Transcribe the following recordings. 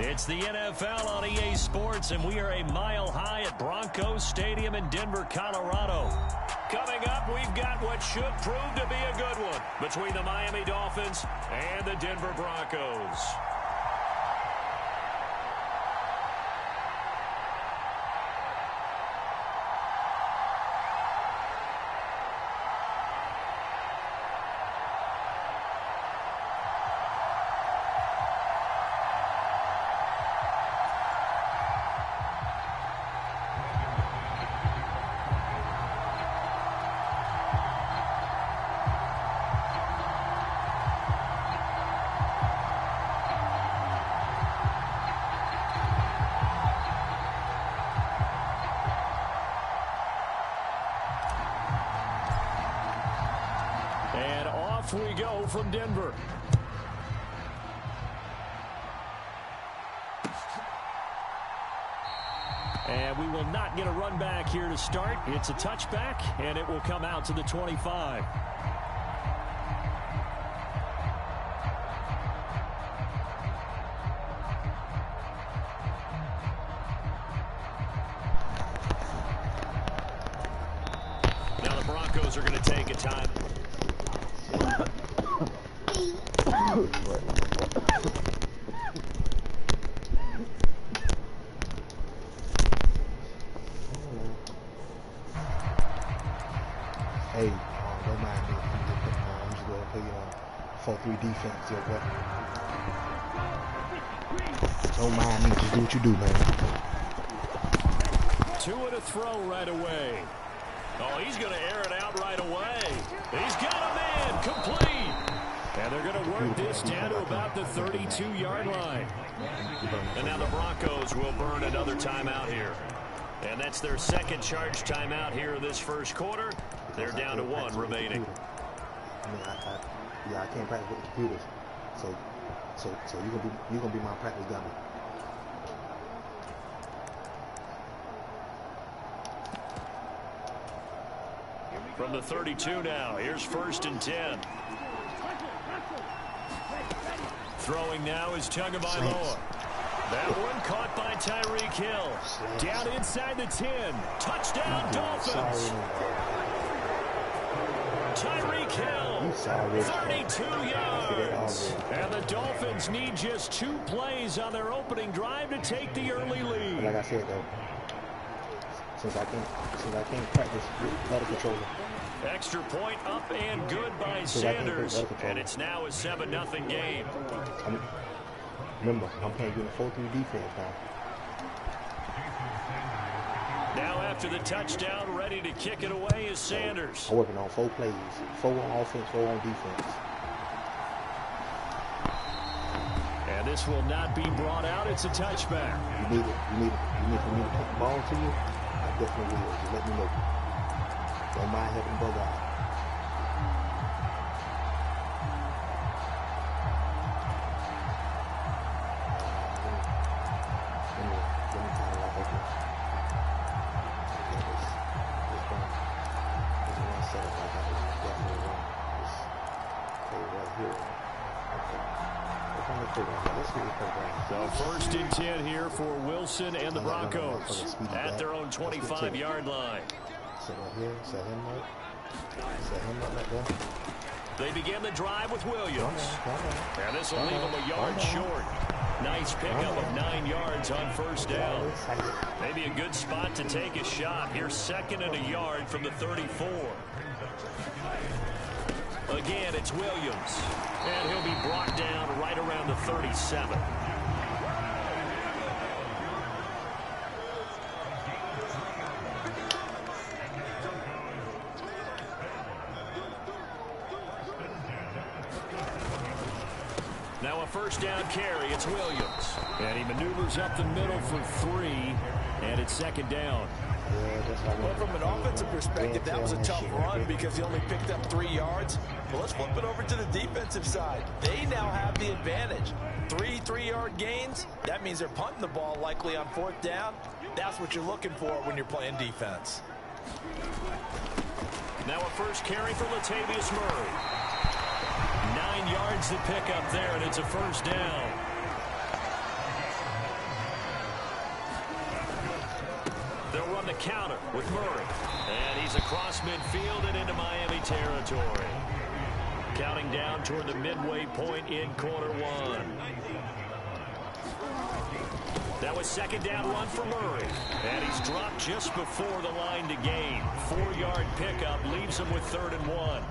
It's the NFL on EA Sports, and we are a mile high at Broncos Stadium in Denver, Colorado. Coming up, we've got what should prove to be a good one between the Miami Dolphins and the Denver Broncos. And off we go from Denver. And we will not get a run back here to start. It's a touchback, and it will come out to the 25. Now the Broncos are going to take a time. Hey, don't mind me. I'm just going to play 4-3 defense or whatever. Don't mind me. Just do what you do, man. Two and a throw right away. Oh, he's going to air it out right away. He's got him in. Complete. And they're going to work this down to about the 32-yard line. And now the Broncos will burn another timeout here. And that's their second charge timeout here in this first quarter. They're down to one remaining. I can't practice with the computers. So you're gonna be my practice dummy. From the 32 now, here's 1st and 10. Throwing now is Tagovailoa. That one caught by Tyreek Hill. Down inside the 10. Touchdown, Dolphins. Tyreek Hill, 32 yards. And the Dolphins need just 2 plays on their opening drive to take the early lead. Like I said, though, since I can't practice with letter controller. Extra point up and good by Sanders. And it's now a 7-0 game. Remember, I'm playing you in a 4-3 defense now. Now after the touchdown, ready to kick it away is Sanders. I'm working on 4 plays. 4 on offense, 4 on defense. And this will not be brought out. It's a touchback. You need for me to put the ball to you? I definitely will. Just let me know. Don't mind helping brother out. So 1st and 10 here for Wilson and the Broncos at their own 25-yard line. They begin the drive with Williams. And this will leave him a yard short. Nice pickup of 9 yards on 1st down. Maybe a good spot to take a shot. Here's 2nd and a yard from the 34. Again, it's Williams. And he'll be brought down right around the 37. Now a 1st down carry. It's Williams. And he maneuvers up the middle for 3. And it's 2nd down. Well, from an offensive perspective, that was a tough run because he only picked up 3 yards. But let's flip it over to the defensive side. They now have the advantage. 3 3-yard gains. That means they're punting the ball likely on 4th down. That's what you're looking for when you're playing defense. Now a 1st carry for Latavius Murray. 9 yards to pick up there, and it's a 1st down. counter with Murray. And he's across midfield and into Miami territory. Counting down toward the midway point in quarter one. That was second down run for Murray. And he's dropped just before the line to gain. 4-yard pickup leaves him with 3rd and 1.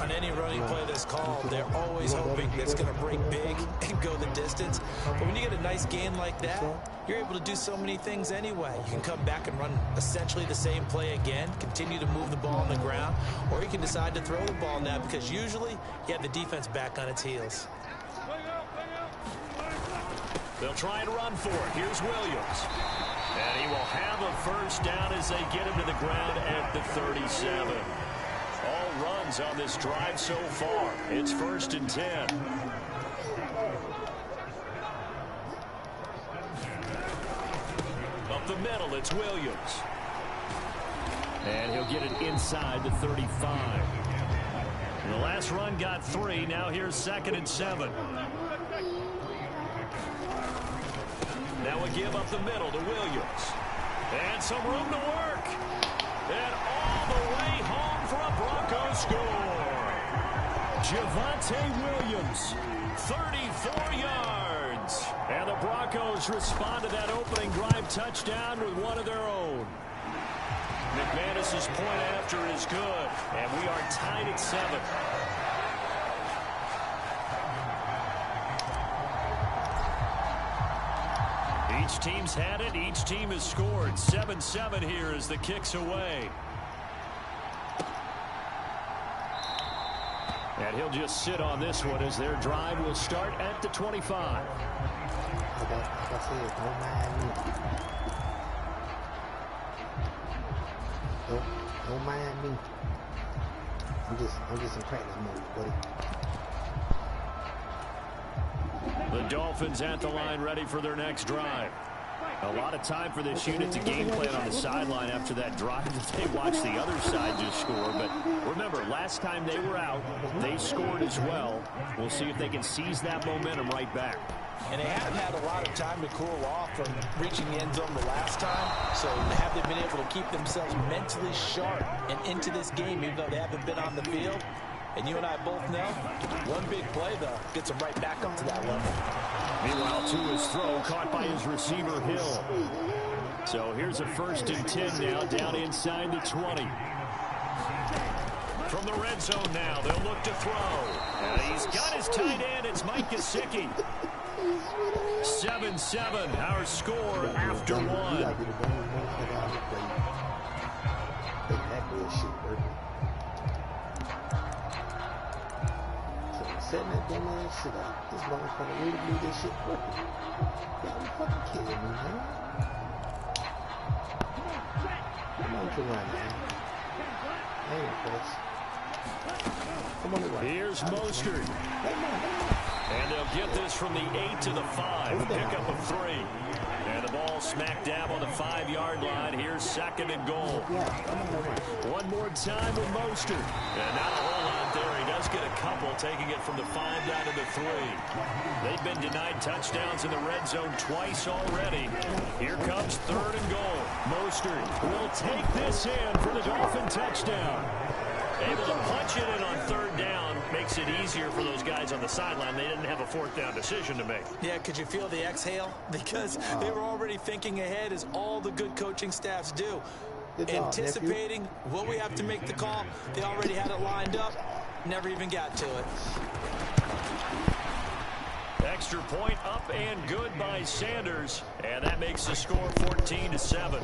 On any running play that's called, they're always hoping that it's going to break big and go the distance. But when you get a nice gain like that, you're able to do so many things anyway. You can come back and run essentially the same play again, continue to move the ball on the ground, or you can decide to throw the ball now because usually you have the defense back on its heels. They'll try and run for it. Here's Williams. And he will have a first down as they get him to the ground at the 37. All runs on this drive so far. It's 1st and 10. Up the middle, it's Williams. And he'll get it inside the 35. And the last run got 3. Now here's 2nd and 7. Now a give up the middle to Williams. And some room to work. And all the way home for a Broncos score. Javonte Williams, 34 yards. And the Broncos respond to that opening drive touchdown with one of their own. McManus's point after is good. And we are tied at 7. Each team's had it. Each team has scored. 7-7 here as the kick's away. And he'll just sit on this one as their drive will start at the 25. Like I said, don't mind me. Don't mind me. I'm just in practice mode, buddy. The Dolphins at the line ready for their next drive. A lot of time for this unit to game plan on the sideline after that drive that they watched the other side just score. But remember, last time they were out, they scored as well. We'll see if they can seize that momentum right back. And they haven't had a lot of time to cool off from reaching the end zone the last time. So have they been able to keep themselves mentally sharp and into this game, even though they haven't been on the field? And you and I both know, one big play, though, gets them right back up to that level. Meanwhile, to his throw, caught by his receiver, Hill. So here's a 1st and 10 now, down inside the 20. From the red zone now, they'll look to throw. And he's got his tight end. It's Mike Gesicki. 7-7, our score after one. Setting that dumb ass shit out. This motherfucker really do this shit working. Y'all fucking kidding me, man. Come on to run, man. I ain't impressed. Come on to run. Here's Mostert. And they'll get this from the 8 to the 5. Pickup of 3. And the ball smack dab on the 5-yard line. Here's 2nd and goal. One more time with Mostert. And not a whole lot there. He does get a couple, taking it from the 5 down to the 3. They've been denied touchdowns in the red zone twice already. Here comes 3rd and goal. Mostert will take this in for the Dolphin touchdown. Able to punch it in on 3rd down. Makes it easier for those guys on the sideline. They didn't have a 4th down decision to make. Yeah, could you feel the exhale? Because they were already thinking ahead, as all the good coaching staffs do. Anticipating what we have to make the call. They already had it lined up. Never even got to it. Extra point up and good by Sanders. And that makes the score 14-7.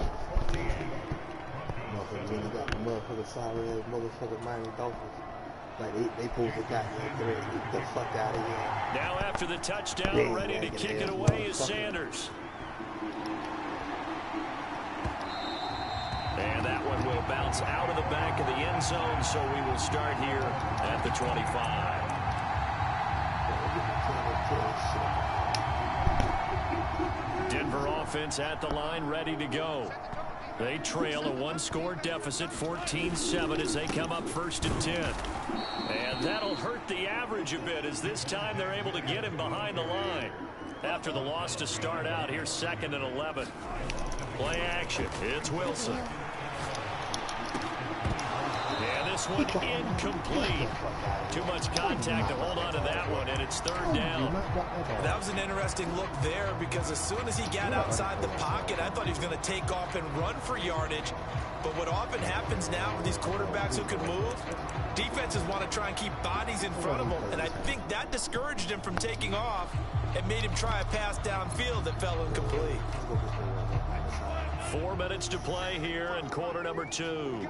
When you got the motherfucker sorry ass motherfucker Miami Dolphins. Like they pulled the goddamn thread. Get the fuck out of here. Now after the touchdown, ready to kick it away is Sanders. And that one will bounce out of the back of the end zone, so we will start here at the 25. Denver offense at the line, ready to go. They trail a 1-score deficit, 14-7, as they come up 1st and 10. And that'll hurt the average a bit, as this time they're able to get him behind the line. after the loss to start out. Here's 2nd and 11. Play action. It's Wilson. And this one incomplete. Too much contact to hold on to that one, and it's 3rd down. That was an interesting look there because as soon as he got outside the pocket, I thought he was going to take off and run for yardage. But what often happens now with these quarterbacks who can move, defenses want to try and keep bodies in front of them. And I think that discouraged him from taking off and made him try a pass downfield that fell incomplete. 4 minutes to play here in quarter number 2.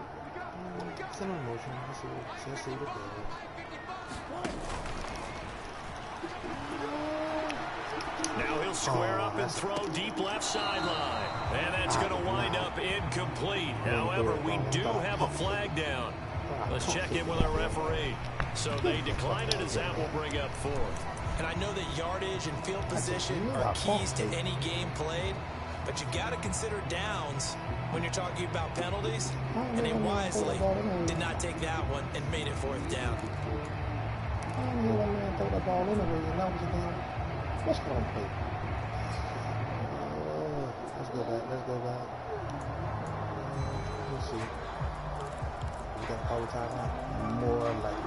Now he'll square up and throw deep left sideline. And that's going to wind up incomplete. However, we do have a flag down. Let's check in with our referee. So they decline it as that will bring up 4th. And I know that yardage and field position are keys to any game played, but you got to consider downs when you're talking about penalties. And they wisely did not take that one and made it 4th down. Let's go and play. Let's go back. Let's go back. Let's see. We got power time out. More like.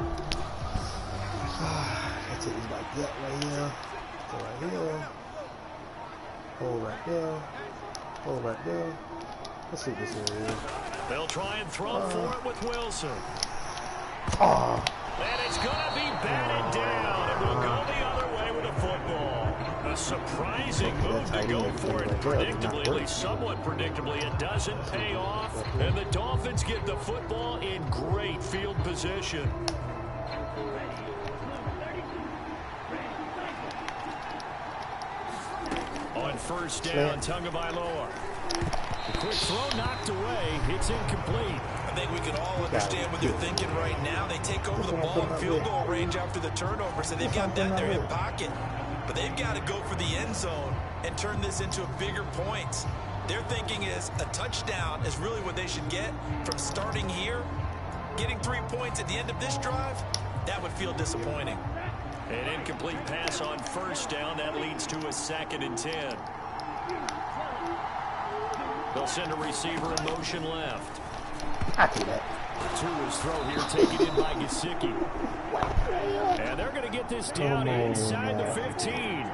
Let's take this like that right here. Go right here. Hold right there. Hold right there. Let's see what this is. They'll try and throw for it with Wilson. Oh. And it's going to be batted down. It will go the other way with a football. A surprising move to go for it predictably, at least somewhat predictably. It doesn't pay off, and the Dolphins get the football in great field position. On 1st down, Tagovailoa. The quick throw knocked away. It's incomplete. I think we can all understand what they're thinking right now. They take over the ball in field goal range after the turnover, so they've got that in their hip pocket. But they've got to go for the end zone and turn this into a bigger point. Their thinking is a touchdown is really what they should get from starting here. Getting 3 points at the end of this drive, that would feel disappointing. An incomplete pass on 1st down. That leads to a 2nd and 10. They'll send a receiver in motion left. I do that. To his throw here, taken in by Gesicki. And they're going to get this down inside the 15.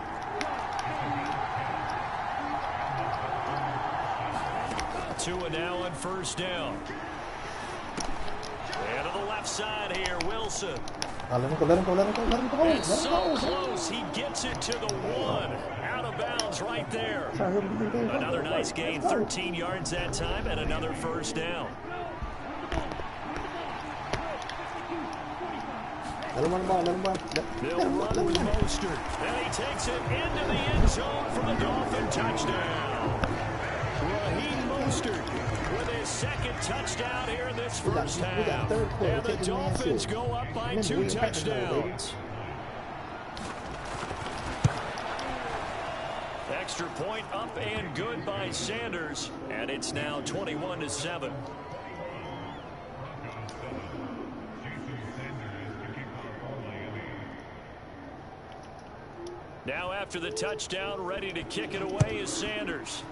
Tua now on 1st down. And to the left side here, Wilson. Let him go. It's so close, he gets it to the 1. Out of bounds right there. Another nice gain, 13 yards that time, and another 1st down. Let him run the ball. They'll run with Mostert. And he takes it into the end zone for the Dolphin touchdown. Raheem Mostert with his 2nd touchdown here in this first half. And the Dolphins go up by 2 touchdowns. Extra point up and good by Sanders. And it's now 21-7. Now after the touchdown, ready to kick it away is Sanders.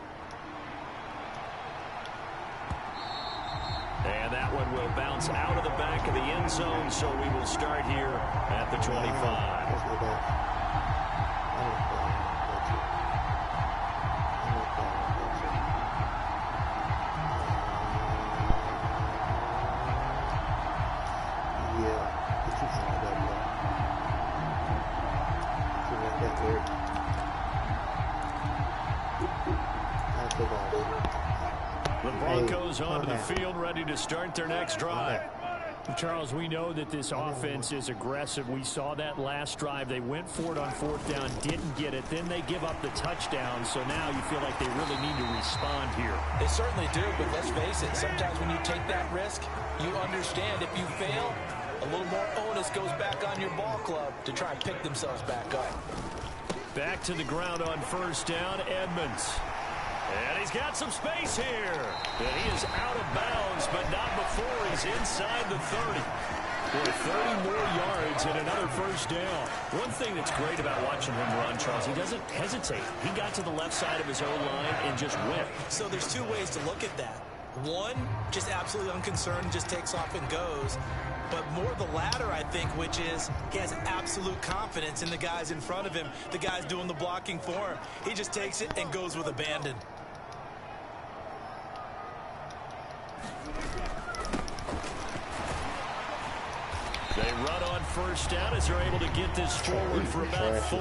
And that one will bounce out of the back of the end zone, so we will start here at the 25. The Broncos onto the field, ready to start their next drive. Charles, we know that this offense is aggressive. We saw that last drive. They went for it on 4th down, didn't get it. Then they give up the touchdown. So now you feel like they really need to respond here. They certainly do, but let's face it. Sometimes when you take that risk, you understand if you fail, a little more onus goes back on your ball club to try and pick themselves back up. Back to the ground on 1st down, Edmonds. And he's got some space here. And he is out of bounds, but not before he's inside the 30. Boy, 30 more yards and another first down. One thing that's great about watching him run, Charles, he doesn't hesitate. He got to the left side of his own line and just went. So there's two ways to look at that. One, just absolutely unconcerned, just takes off and goes. But more the latter, I think, which is he has absolute confidence in the guys in front of him, the guys doing the blocking for him. He just takes it and goes with abandon. They run on first down as they're able to get this forward for about 4.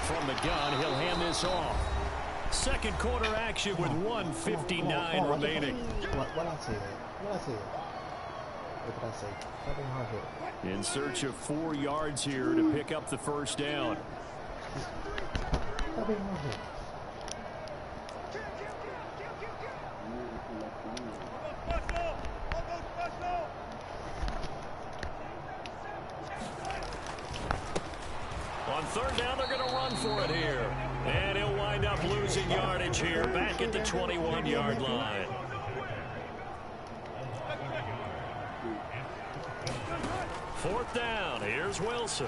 From the gun, he'll hand this off. Second quarter action with 1:59 remaining. What I say? What did I say? Nothing hard hit. In search of 4 yards here to pick up the first down. Nothing hard hit. On third down, they're going to run for it here. And he'll wind up losing yardage here back at the 21-yard line. Fourth down. Here's Wilson.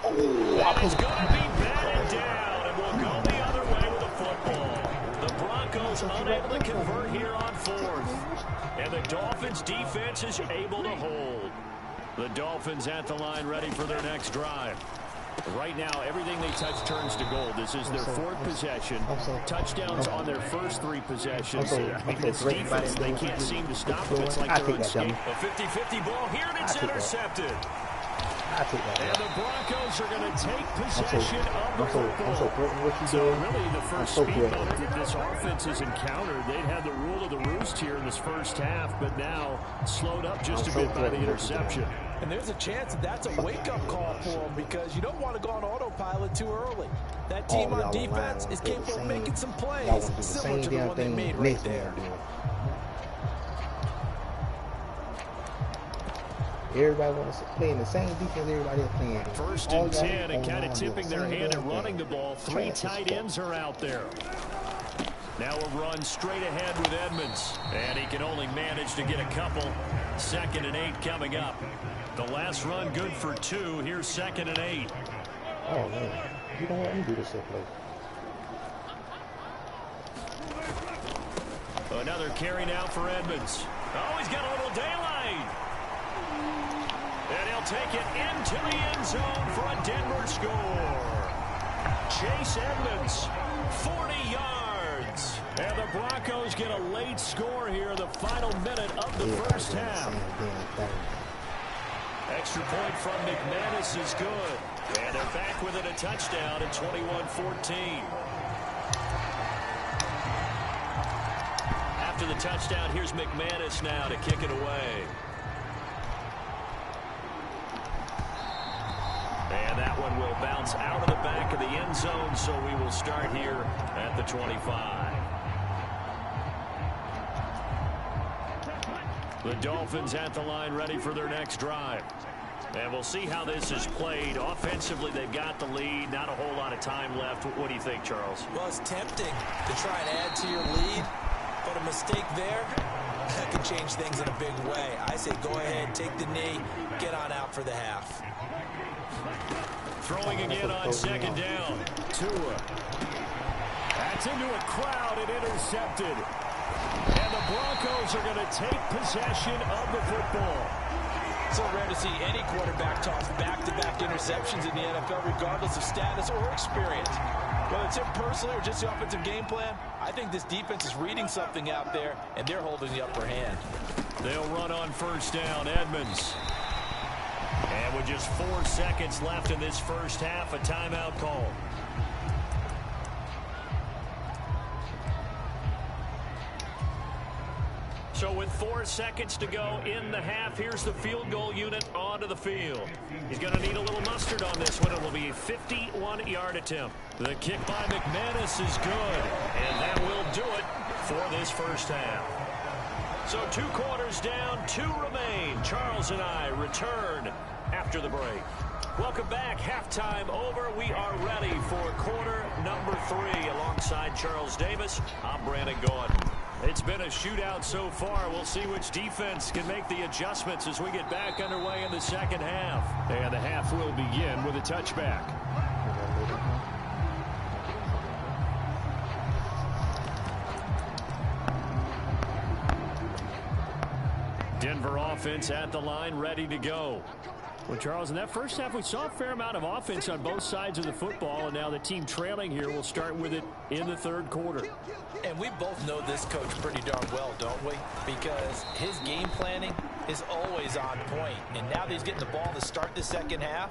And it's going to be batted down, and will go the other way with the football. The Broncos unable to convert here on fourth. And the Dolphins' defense is able to hold. The Dolphins at the line ready for their next drive. Right now, everything they touch turns to gold. This is their 4th possession. Touchdowns on their first 3 possessions. I mean, this defense, they can't seem to stop them. It's like they're unscathed. A 50-50 ball here, and it's intercepted. And the Broncos are going to take possession of the football. So really, the first speed bump that this offense has encountered, they'd had the rule of the roost here in this first half, but now slowed up just a bit by the interception. And there's a chance that that's a wake-up call for them because you don't want to go on autopilot too early. That team on defense is capable of making some plays similar to the one they made right there. Everybody wants to play in the same defense everybody is playing. First and 10 and kind of tipping their hand at running the ball. 3 tight ends are out there. Now a run straight ahead with Edmonds. And he can only manage to get a couple. 2nd and 8 coming up. The last run good for 2. Here's 2nd and 8. Oh, man. You don't want me to do this stuff, play. Another carry now for Edmonds. Oh, he's got a little daylight. And he'll take it into the end zone for a Denver score. Chase Edmonds, 40 yards. And the Broncos get a late score here in the final minute of the first half. Extra point from McManus is good. And they're back within a touchdown at 21-14. After the touchdown, here's McManus now to kick it away. And that one will bounce out of the back of the end zone, so we will start here at the 25. The Dolphins at the line ready for their next drive. And we'll see how this is played. Offensively, they've got the lead. Not a whole lot of time left. What do you think, Charles? Well, it's tempting to try and add to your lead, but a mistake there, that could change things in a big way. I say go ahead, take the knee, get on out for the half. Throwing again on 2nd down. Tua. That's into a crowd and intercepted. And the Broncos are going to take possession of the football. So rare to see any quarterback toss back-to-back interceptions in the NFL, regardless of status or experience. Whether it's him personally or just the offensive game plan, I think this defense is reading something out there, and they're holding the upper hand. They'll run on first down. Edmonds. And with just 4 seconds left in this first half, a timeout call. So with 4 seconds to go in the half, here's the field goal unit onto the field. He's going to need a little mustard on this one. It will be a 51-yard attempt. The kick by McManus is good, and that will do it for this first half. So 2 quarters down, 2 remain. Charles and I return after the break. Welcome back. Halftime over. We are ready for quarter number 3 alongside Charles Davis. I'm Brandon Gordon. It's been a shootout so far. We'll see which defense can make the adjustments as we get back underway in the second half. And the half will begin with a touchback. Denver offense at the line, ready to go. Well, Charles, in that first half, we saw a fair amount of offense on both sides of the football, and now the team trailing here will start with it in the third quarter. And we both know this coach pretty darn well, don't we? Because his game planning is always on point. And now that he's getting the ball to start the second half,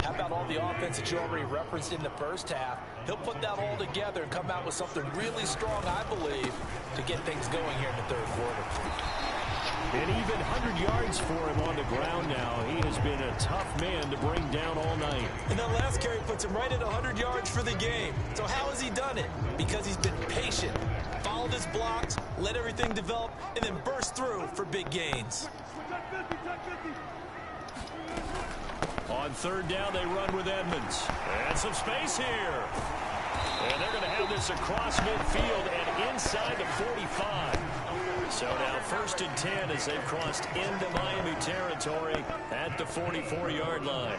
how about all the offense that you already referenced in the first half? He'll put that all together and come out with something really strong, I believe, to get things going here in the third quarter. And even 100 yards for him on the ground now. He has been a tough man to bring down all night. And that last carry puts him right at 100 yards for the game. So how has he done it? Because he's been patient, followed his blocks, let everything develop, and then burst through for big gains. On third down, they run with Edmonds. And some space here. And they're going to have this across midfield and inside the 45. So now 1st and 10 as they've crossed into Miami territory at the 44-yard line.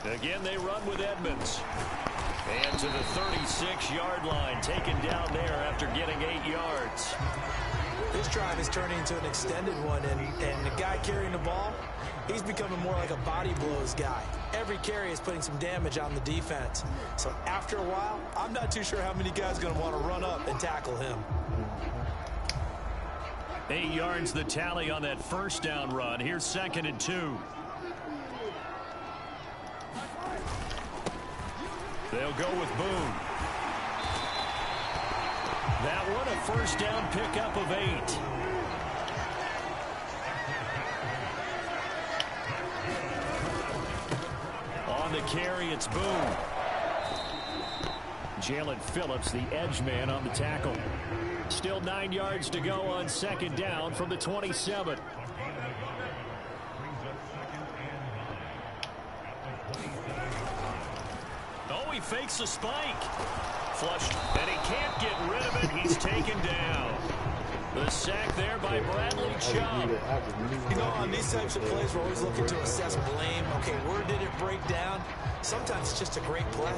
Again, they run with Edmonds. And to the 36-yard line, taken down there after getting 8 yards. This drive is turning into an extended one, and the guy carrying the ball, he's becoming more like a body blows guy. Every carry is putting some damage on the defense. So after a while, I'm not too sure how many guys are going to want to run up and tackle him. 8 yards the tally on that first down run. Here's 2nd and 2. They'll go with Boone. That one a first down pickup of 8. On the carry, it's Boone. Jalen Phillips, the edge man on the tackle. Still 9 yards to go on 2nd down from the 27. Oh, he fakes a spike. Flushed, and he can't get rid of it. He's taken down. The sack there by Bradley Chubb. You know, on these types of plays, we're always looking to assess blame. Okay, where did it break down? Sometimes it's just a great play.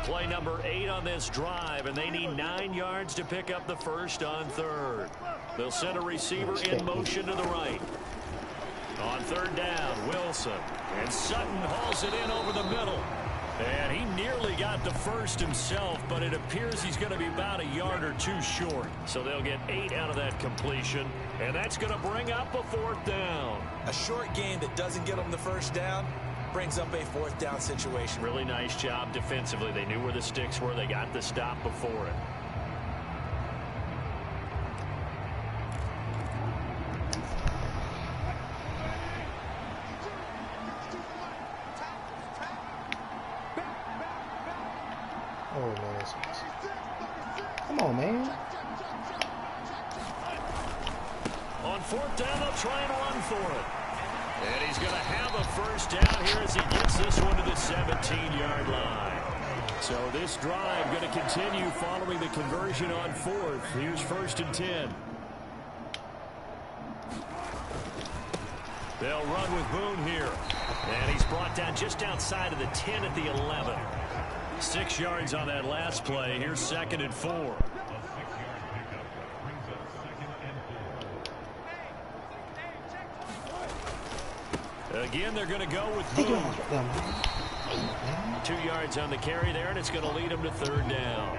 Play number 8 on this drive, and they need 9 yards to pick up the first on third. They'll send a receiver in motion to the right. On third down, Wilson. And Sutton hauls it in over the middle. And he nearly got the first himself, but it appears he's going to be about a yard or 2 short. So they'll get 8 out of that completion, and that's going to bring up a 4th down. A short gain that doesn't get them the first down brings up a 4th down situation. Really nice job defensively. They knew where the sticks were. They got the stop before it. Oh, man. Come on, man. On 4th down, they'll try and run for it. And he's going to have a first down here as he gets this one to the 17-yard line. So this drive going to continue following the conversion on 4th. Here's 1st and 10. They'll run with Boone here. And he's brought down just outside of the 10 at the 11. 6 yards on that last play. Here's 2nd and 4. Again, they're going to go with Boone. 2 yards on the carry there, and it's going to lead them to 3rd down.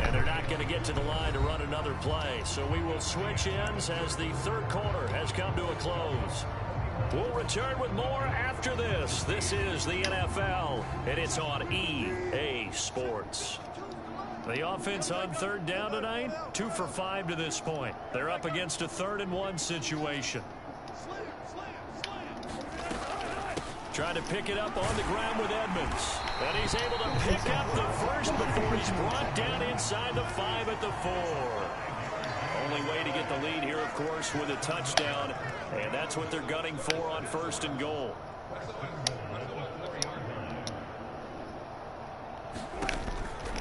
And they're not going to get to to the line to run another play. So we will switch ends as the third quarter has come to a close. We'll return with more after this. This is the NFL, and it's on EA Sports. The offense on third down tonight, 2 for 5 to this point. They're up against a 3rd and 1 situation. Trying to pick it up on the ground with Edmonds. And he's able to pick up the first before he's brought down inside the 5 at the 4. Only way to get the lead here, of course, with a touchdown. And that's what they're gunning for on 1st and goal.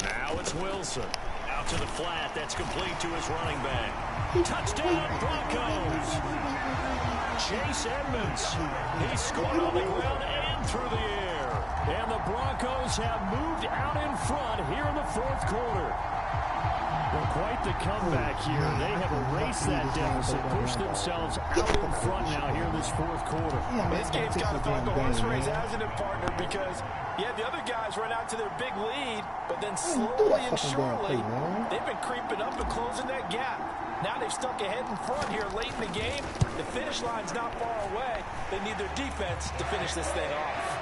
Now it's Wilson. Out to the flat. That's complete to his running back. Touchdown, Broncos. Chase Edmonds. He scored on the ground and through the air. And the Broncos have moved out in front here in the 4th quarter. Well, quite the comeback here. They have erased that deficit, pushed themselves out in front now here in this 4th quarter. This game's got to find the horse race, hasn't it, partner? Because, yeah, the other guys run out to their big lead, but then slowly and surely, they've been creeping up and closing that gap. Now they've stuck ahead in front here late in the game. The finish line's not far away. They need their defense to finish this thing off.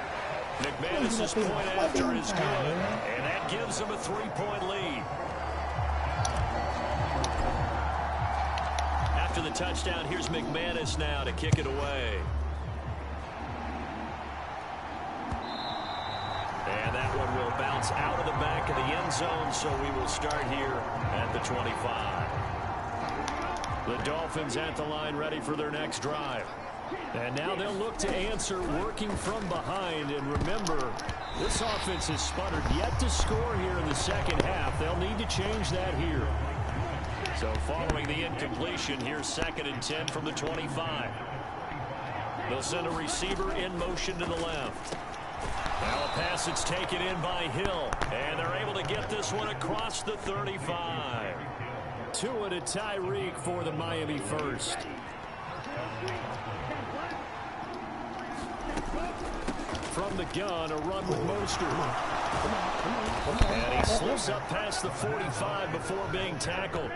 McManus's point after is good, and that gives them a 3-point lead. After the touchdown, here's McManus now to kick it away. And that one will bounce out of the back of the end zone, so we will start here at the 25. The Dolphins at the line ready for their next drive. And now they'll look to answer working from behind. And remember, this offense has sputtered yet to score here in the second half. They'll need to change that here. So following the incompletion, here's 2nd and 10 from the 25. They'll send a receiver in motion to the left. Now a pass that's taken in by Hill. And they're able to get this one across the 35. Tua to Tyreek for the Miami first. From the gun, a run with Mostert. And he slips up past the 45 before being tackled.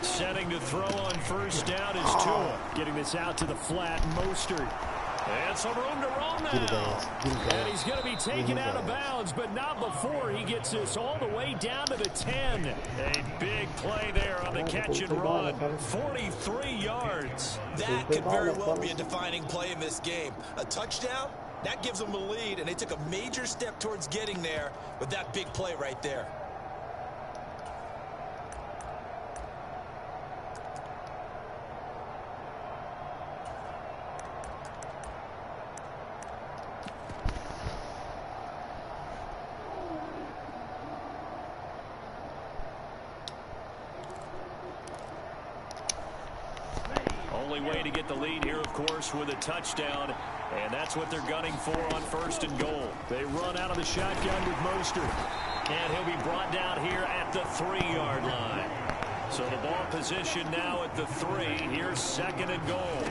Setting to throw on first down is Tua. Getting this out to the flat, Mostert. And some room to roam now. And he's going to be taken out of bounds, but not before he gets this all the way down to the 10. A big play there on the catch and run. 43 yards. That could very well be a defining play in this game. A touchdown, that gives them a lead, and they took a major step towards getting there with that big play right there. Only way to get the lead here, of course, with a touchdown, and that's what they're gunning for on 1st and goal. They run out of the shotgun with Mostert, and he'll be brought down here at the 3-yard line. So the ball position now at the 3. Here's 2nd and goal.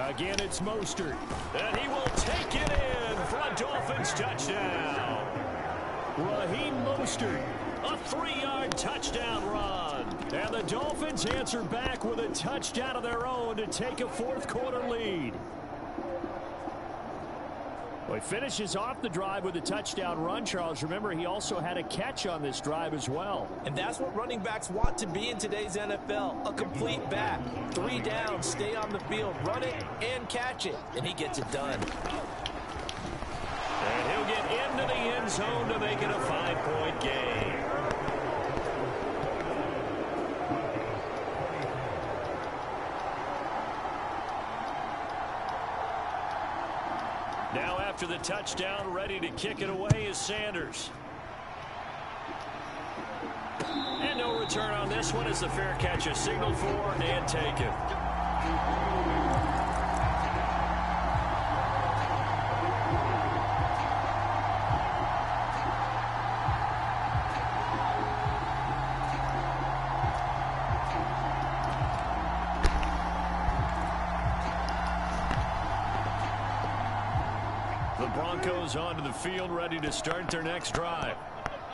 Again, it's Mostert, and he will take it in for a Dolphins touchdown. Raheem Mostert, a 3-yard touchdown run. And the Dolphins answer back with a touchdown of their own to take a 4th quarter lead. Well, he finishes off the drive with a touchdown run, Charles. Remember, he also had a catch on this drive as well. And that's what running backs want to be in today's NFL, a complete back. 3 downs, stay on the field, run it and catch it, and he gets it done. And he'll get into the end zone to make it a 5-point game. Now after the touchdown, ready to kick it away is Sanders. And no return on this one as the fair catch is signaled for and taken. The Broncos onto the field, ready to start their next drive.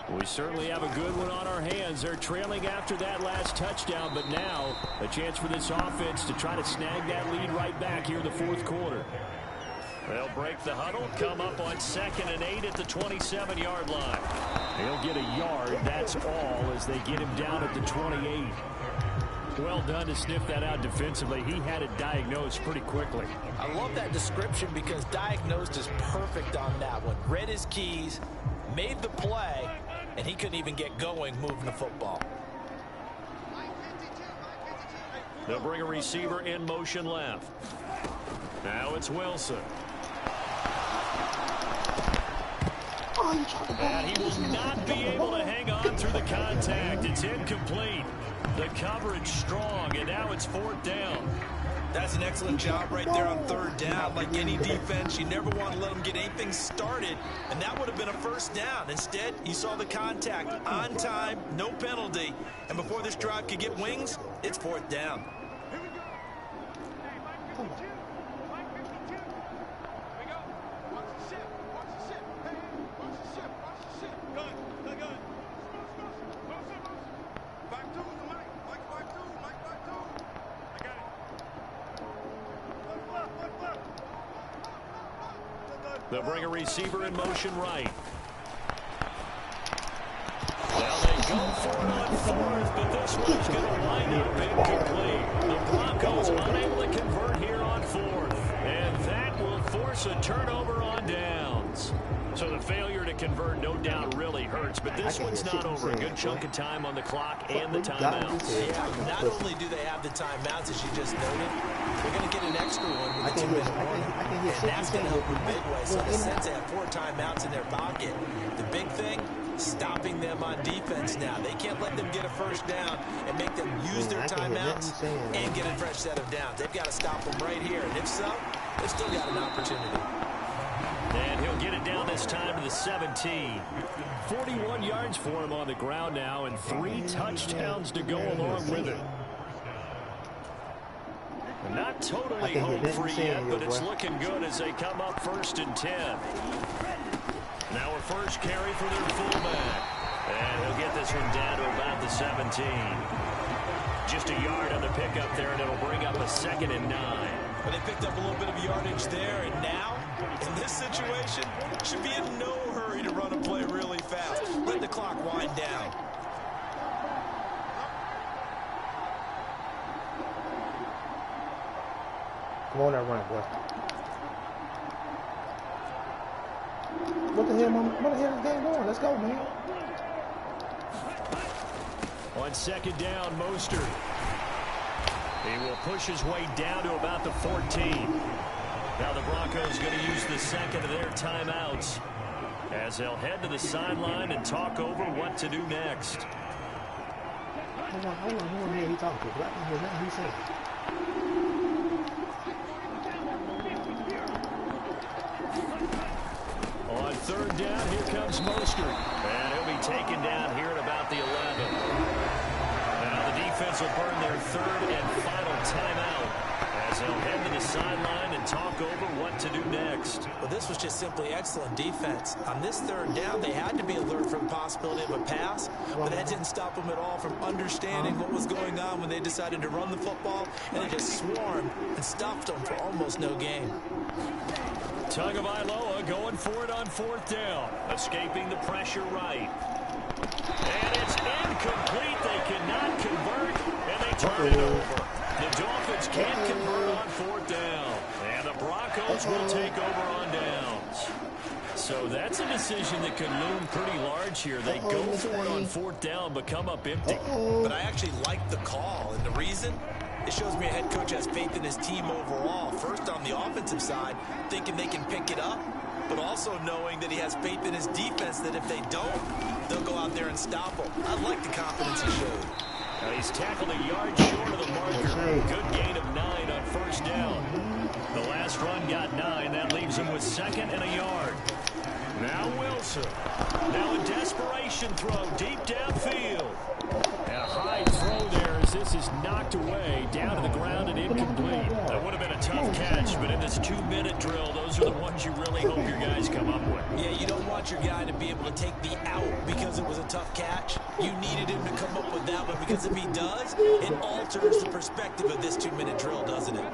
We certainly have a good one on our hands. They're trailing after that last touchdown, but now a chance for this offense to try to snag that lead right back here in the fourth quarter. They'll break the huddle, come up on 2nd and 8 at the 27-yard line. He'll get a yard, that's all, as they get him down at the 28. Well done to sniff that out defensively. He had it diagnosed pretty quickly. I love that description because diagnosed is perfect on that one. Read his keys, made the play, and he couldn't even get going moving the football. They'll bring a receiver in motion left. Now it's Wilson. And he will not be able to hang on through the contact. It's incomplete. The coverage strong, and now it's 4th down. That's an excellent job right there on 3rd down. Like any defense, you never want to let them get anything started, and that would have been a 1st down. Instead, he saw the contact on time, no penalty, and before this drive could get wings, it's 4th down. They'll bring a receiver in motion right. Well, they go for it on 4th, but this one's going to wind up incomplete. The Broncos unable to convert here on 4th, and that will force a turnover on downs. So the failure to convert, no doubt, really hurts, but this one's not over. A good chunk of time on the clock and the timeouts. Yeah, not only do they have the timeouts, as you just noted, they're going to get an extra one with a 2-minute warning, and that's going to help in a big way. So in a sense, they have 4 timeouts in their pocket. The big thing, stopping them on defense now. They can't let them get a 1st down and make them use their timeouts and get a fresh set of downs. They've got to stop them right here, and if so, they've still got an opportunity. And he'll get it down this time to the 17. 41 yards for him on the ground now, and 3 touchdowns to go along with it. Not totally home free yet, but it's looking good as they come up 1st and 10. Now a first carry for their fullback. And he'll get this one down to about the 17. Just a yard on the pickup there, and it'll bring up a 2nd and 9. But they picked up a little bit of yardage there, and now, in this situation, should be in no hurry to run a play really fast. Let the clock wind down. Come on, that run, boy. What the hell, man? What the hell is game going? Let's go, man. On 2nd down, Mostert. He will push his way down to about the 14. Now the Broncos going to use the 2nd of their timeouts as they'll head to the sideline and talk over what to do next. Hold on, who are he talking to? I can hear nothing he said. On 3rd down, here comes Mostert. And he'll be taken down here at about the 11. Now the defense will burn their 3rd and final timeout as they'll head to the sideline and talk over what to do next. Well, this was just simply excellent defense. On this 3rd down, they had to be alert for the possibility of a pass, but that didn't stop them at all from understanding what was going on when they decided to run the football, and they just swarmed and stopped them for almost no gain. Tagovailoa going for it on 4th down, escaping the pressure right. And it's incomplete. They cannot convert, and they turn it over. The Dolphins can't convert on 4th down, and the Broncos will take over on downs. So that's a decision that could loom pretty large here. They go for it on 4th down, but come up empty. But I actually like the call, and the reason? It shows me a head coach has faith in his team overall. First on the offensive side, thinking they can pick it up, but also knowing that he has faith in his defense that if they don't, they'll go out there and stop them. I like the confidence he showed. He's tackled a yard short of the marker. Good gain of 9 on 1st down. The last run got 9. That leaves him with 2nd and a yard. Now Wilson. Now a desperation throw deep downfield. And a high throw there as as this is knocked away, down to the ground and incomplete. That would have been a tough catch, but in this 2-minute drill, those are the ones you really hope your guys come up with. Yeah, you don't want your guy to be able to take the out because it was a tough catch. You needed him to come up with that one, because if he does, it alters the perspective of this 2-minute drill, doesn't it?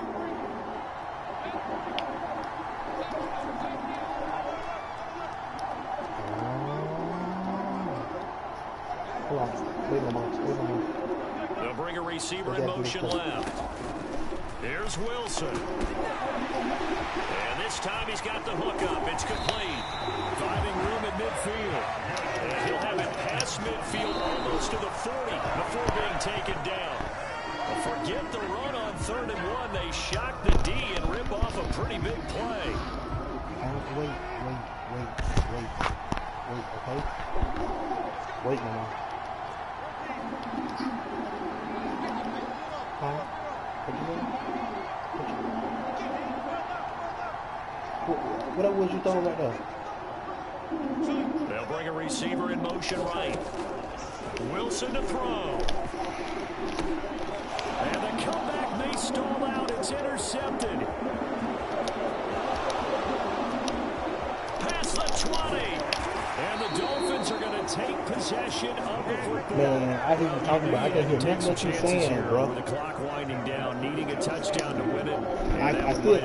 They'll bring a receiver in motion left. Here's Wilson. And this time he's got the hook up. It's complete. Finding room at midfield. And he'll have it past midfield almost to the 40 before being taken down. Well, forget the run on 3rd and 1. They shock the D and rip off a pretty big play. Wait, okay? Wait, Mama. Huh? What was you throwing right there? They'll bring a receiver in motion right. Wilson to throw. And the comeback may stall out. It's intercepted. Past the 20. And the Dolphins are going to take possession of the football. Man, I hear you talking about. I can hear nothing that you're saying, bro. With the clock winding down, needing a touchdown to win it. I still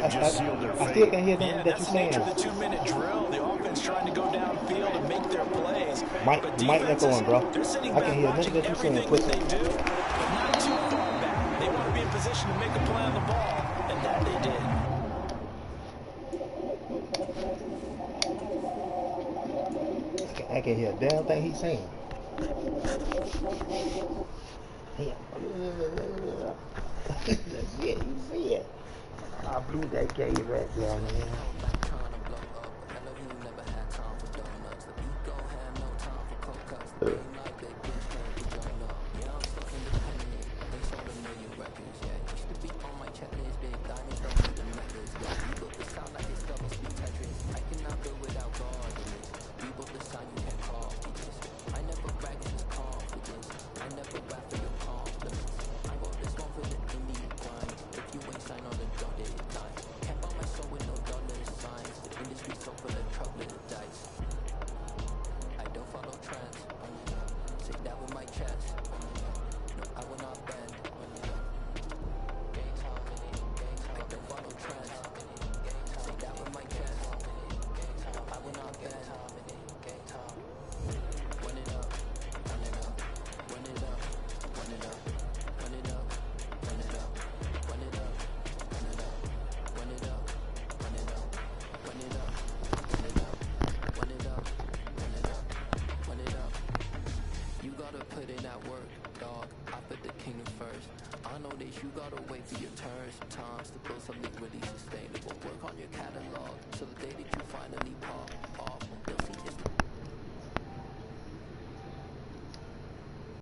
can hear nothing that you're saying. Yeah, that's the 2-minute drill. The offense trying to go downfield and make their plays. Might echoing, bro. They're sitting I back can hear watching nothing that you're saying. everything that they do, but not too far back. They want to be in position to make a play on the ball, and that they did. I can hear a damn thing he's saying. That's it, you see it. I blew that cave right there, man. You gotta wait for your turn sometimes to build something really sustainable. Work on your